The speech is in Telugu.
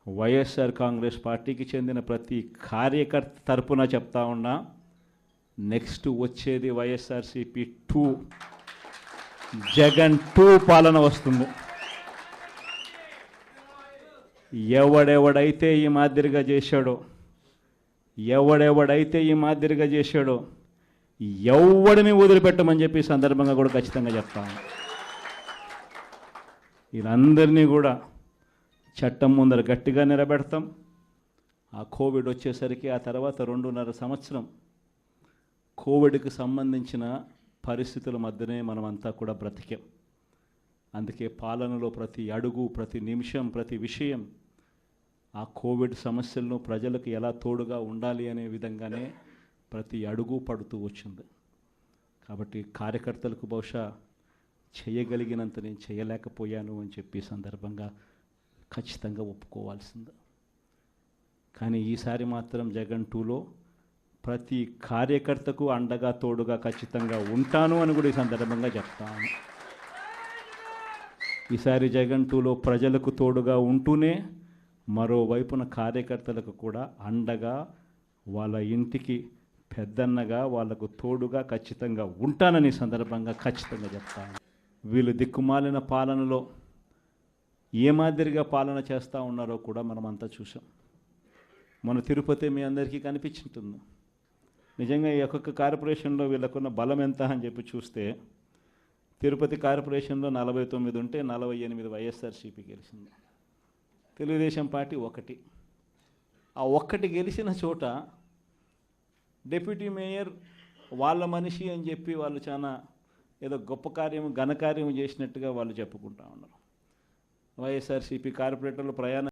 వైఎస్ఆర్ కాంగ్రెస్ పార్టీకి చెందిన ప్రతి కార్యకర్త తరపున చెప్తా ఉన్నా, నెక్స్ట్ వచ్చేది వైఎస్ఆర్సీపీ 2, జగన్ 2 పాలన వస్తుంది. ఎవడెవడైతే ఈ మాదిరిగా చేశాడో, ఎవడిని వదిలిపెట్టమని చెప్పి సందర్భంగా కూడా ఖచ్చితంగా చెప్తాను. వీళ్ళందరినీ కూడా చట్టం ముందర గట్టిగా నిలబెడతాం. ఆ కోవిడ్ వచ్చేసరికి ఆ తర్వాత 2.5 సంవత్సరం కోవిడ్కి సంబంధించిన పరిస్థితుల మధ్యనే మనమంతా కూడా బ్రతికాం. అందుకే పాలనలో ప్రతి అడుగు, ప్రతి నిమిషం, ప్రతి విషయం ఆ కోవిడ్ సమస్యలను ప్రజలకు ఎలా తోడుగా ఉండాలి అనే విధంగానే ప్రతి అడుగు పడుతూ వచ్చింది. కాబట్టి కార్యకర్తలకు బహుశా చేయగలిగినంత నేను చేయలేకపోయాను అని చెప్పి సందర్భంగా ఖచ్చితంగా ఒప్పుకోవాల్సింది. కానీ ఈసారి మాత్రం జగన్ 2లో ప్రతి కార్యకర్తకు అండగా తోడుగా ఖచ్చితంగా ఉంటాను అని కూడా ఈ సందర్భంగా చెప్తాను. ఈసారి జగన్ 2లో ప్రజలకు తోడుగా ఉంటూనే మరోవైపున కార్యకర్తలకు కూడా అండగా, వాళ్ళ ఇంటికి పెద్దన్నగా, వాళ్ళకు తోడుగా ఖచ్చితంగా ఉంటానని సందర్భంగా ఖచ్చితంగా చెప్తాను. వీళ్ళు దిక్కుమాలిన పాలనలో ఏ మాదిరిగా పాలన చేస్తూ ఉన్నారో కూడా మనమంతా చూసాం. మన తిరుపతి మీ అందరికీ కనిపించుంటుంది. నిజంగా ఈ ఒక్కొక్క కార్పొరేషన్లో వీళ్ళకున్న బలం ఎంత అని చెప్పి చూస్తే, తిరుపతి కార్పొరేషన్లో 49 ఉంటే 48 వైఎస్ఆర్సీపీ గెలిచింది. తెలుగుదేశం పార్టీ 1. ఆ 1 గెలిచిన చోట డిప్యూటీ మేయర్ వాళ్ళ మనిషి అని చెప్పి వాళ్ళు చాలా ఏదో గొప్ప కార్యం, ఘనకార్యం చేసినట్టుగా వాళ్ళు చెప్పుకుంటా ఉన్నారు. వైఎస్ఆర్సీపీ కార్పొరేటర్లు ప్రయాణం